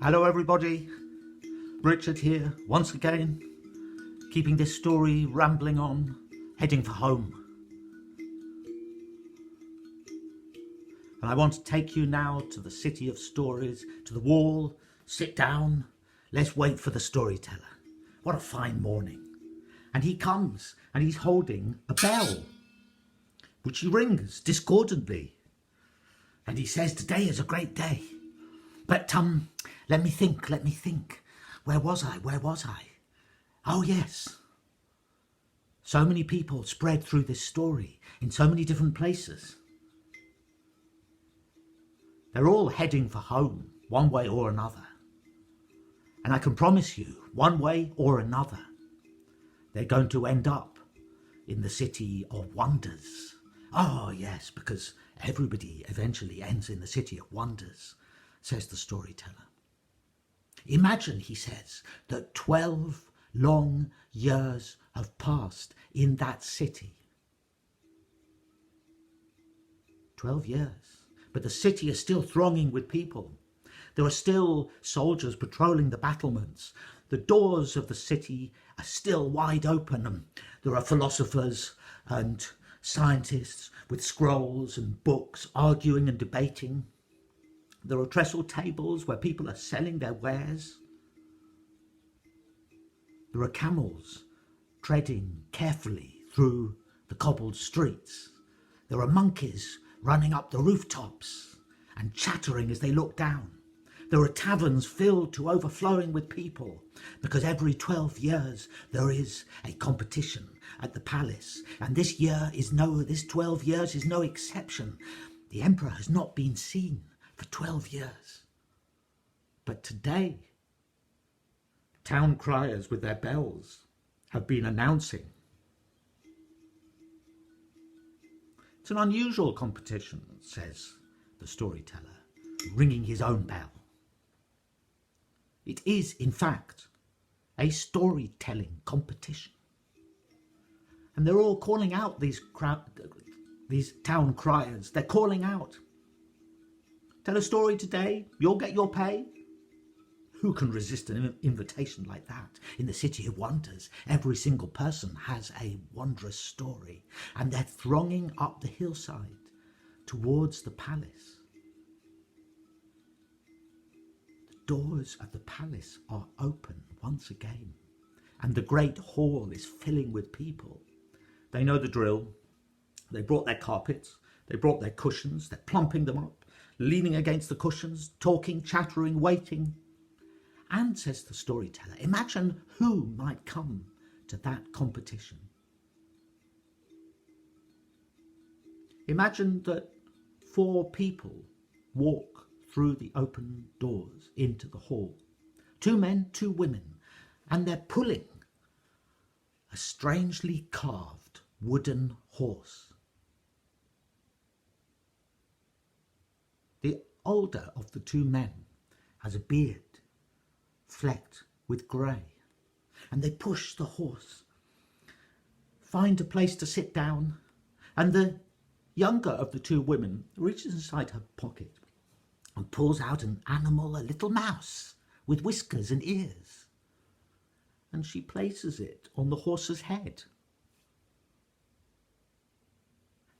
Hello everybody, Richard here once again, keeping this story rambling on, heading for home. And I want to take you now to the city of stories, to the wall, sit down, let's wait for the storyteller. What a fine morning. And he comes and he's holding a bell, which he rings discordantly. And he says, today is a great day. But let me think. Where was I? Oh yes. So many people spread through this story in so many different places. They're all heading for home, one way or another. And I can promise you, one way or another, they're going to end up in the city of wonders. Oh yes, because everybody eventually ends in the city of wonders, says the storyteller. Imagine, he says, that 12 long years have passed in that city. 12 years. But the city is still thronging with people. There are still soldiers patrolling the battlements. The doors of the city are still wide open. And there are philosophers and scientists with scrolls and books arguing and debating. There are trestle tables where people are selling their wares. There are camels treading carefully through the cobbled streets. There are monkeys running up the rooftops and chattering as they look down. There are taverns filled to overflowing with people, because every 12 years there is a competition at the palace, and this 12 years is no exception. The emperor has not been seen for 12 years. But today, town criers with their bells have been announcing. It's an unusual competition, says the storyteller, ringing his own bell. It is, in fact, a storytelling competition. And they're all calling out, these town criers. They're calling out, tell a story today, you'll get your pay. Who can resist an invitation like that? In the City of Wonders, every single person has a wondrous story, and they're thronging up the hillside towards the palace. The doors of the palace are open once again, and the great hall is filling with people. They know the drill. They brought their carpets, they brought their cushions, they're plumping them up, leaning against the cushions, talking, chattering, waiting. And, says the storyteller, imagine who might come to that competition. Imagine that 4 people walk through the open doors into the hall. 2 men, 2 women, and they're pulling a strangely carved wooden horse. The older of the 2 men has a beard flecked with grey, and they push the horse, find a place to sit down, and the younger of the 2 women reaches inside her pocket and pulls out an animal, a little mouse with whiskers and ears, and she places it on the horse's head.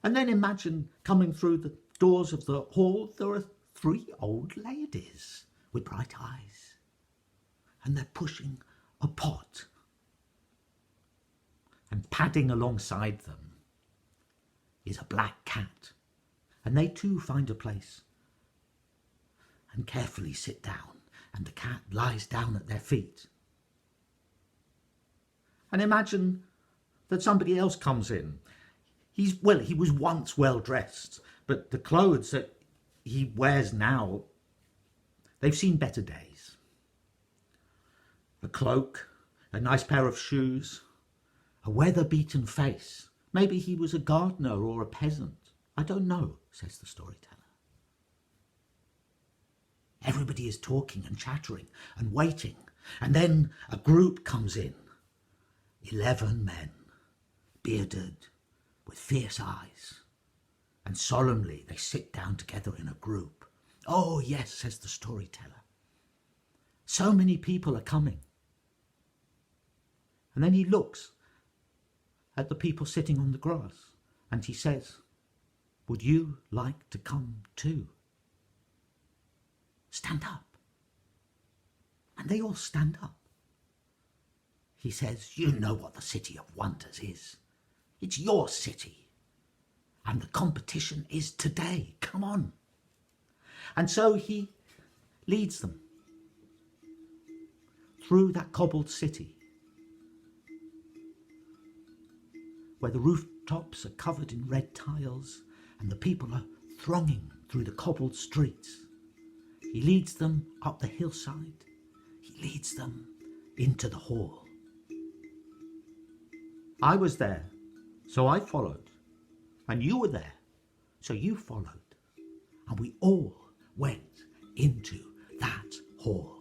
And then imagine coming through the doors of the hall, there are 3 old ladies with bright eyes, and they're pushing a pot, and padding alongside them is a black cat, and they too find a place and carefully sit down, and the cat lies down at their feet. And imagine that somebody else comes in. He was once well dressed, but the clothes that he wears now, they've seen better days. A cloak, a nice pair of shoes, a weather-beaten face. Maybe he was a gardener or a peasant. I don't know, says the storyteller. Everybody is talking and chattering and waiting, and then a group comes in. 11 men, bearded, with fierce eyes, and solemnly they sit down together in a group. Oh yes, says the storyteller. So many people are coming. And then he looks at the people sitting on the grass and he says, would you like to come too? Stand up. And they all stand up. He says, you know what the City of Wonders is. It's your city. And the competition is today. Come on. And so he leads them through that cobbled city where the rooftops are covered in red tiles and the people are thronging through the cobbled streets. He leads them up the hillside. He leads them into the hall. I was there, so I followed. And you were there, so you followed. And we all went into that hall.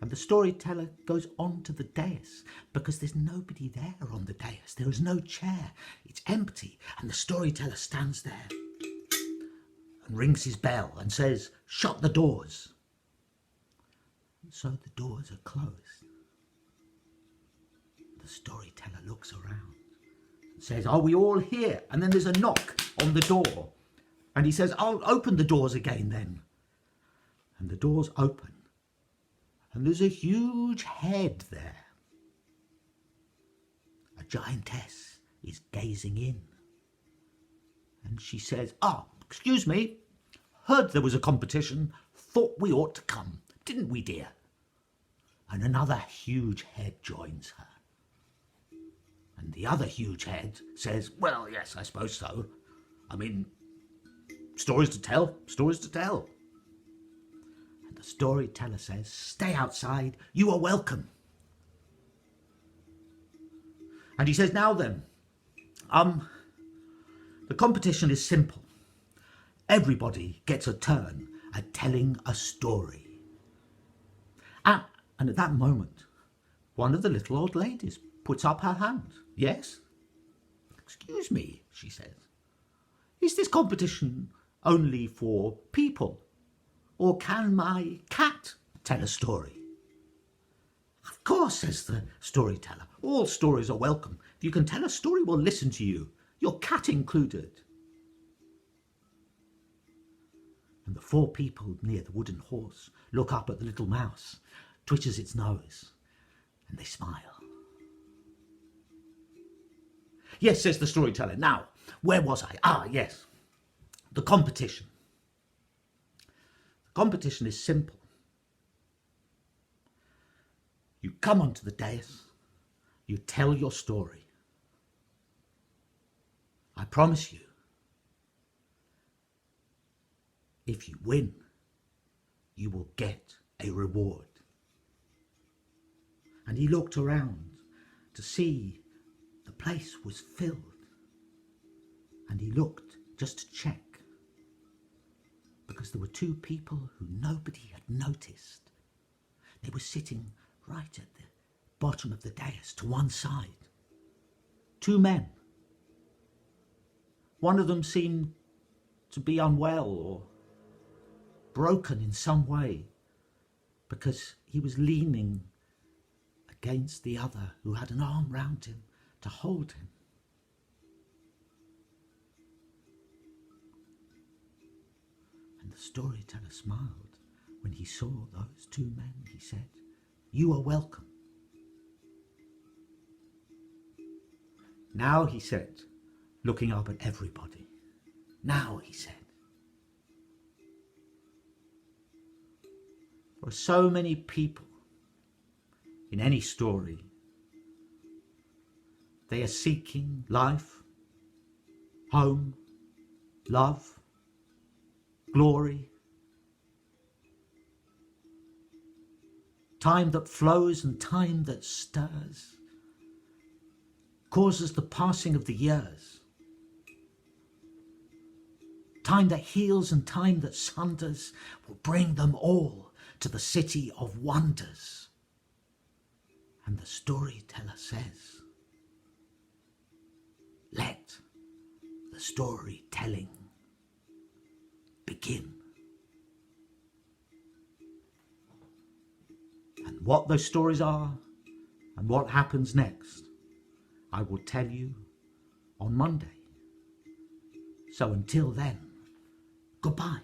And the storyteller goes on to the dais because there's nobody there on the dais. There is no chair. It's empty. And the storyteller stands there and rings his bell and says, shut the doors. And so the doors are closed. The storyteller looks around and says, are we all here? And then there's a knock on the door. And he says, I'll open the doors again then. And the doors open. And there's a huge head there. A giantess is gazing in. And she says, excuse me, heard there was a competition, thought we ought to come, didn't we, dear? And another huge head joins her. And the other huge head says, well, yes, I suppose so. I mean, stories to tell, stories to tell. And the storyteller says, stay outside, you are welcome. And he says, now then, the competition is simple. Everybody gets a turn at telling a story. And at that moment, one of the little old ladies puts up her hand. Yes? Excuse me, she says. Is this competition only for people? Or can my cat tell a story? Of course, says the storyteller. All stories are welcome. If you can tell a story, we'll listen to you. Your cat included. And the four people near the wooden horse look up at the little mouse, twitches its nose, and they smile. Yes, says the storyteller. Now, where was I? Yes, the competition. The competition is simple. You come onto the dais, you tell your story. I promise you, if you win, you will get a reward. And he looked around to see the place was filled. And he looked just to check, because there were two people who nobody had noticed. They were sitting right at the bottom of the dais to one side. Two men. One of them seemed to be unwell or broken in some way because he was leaning against the other who had an arm round him to hold him. And the storyteller smiled when he saw those two men. He said, "You are welcome." Now, he said, looking up at everybody, now, he said, for so many people in any story, they are seeking life, home, love, glory, time that flows and time that stirs, causes the passing of the years, time that heals and time that sunders will bring them all to the city of wonders. And the storyteller says, let storytelling begin. And what those stories are and what happens next, I will tell you on Monday. So until then, goodbye.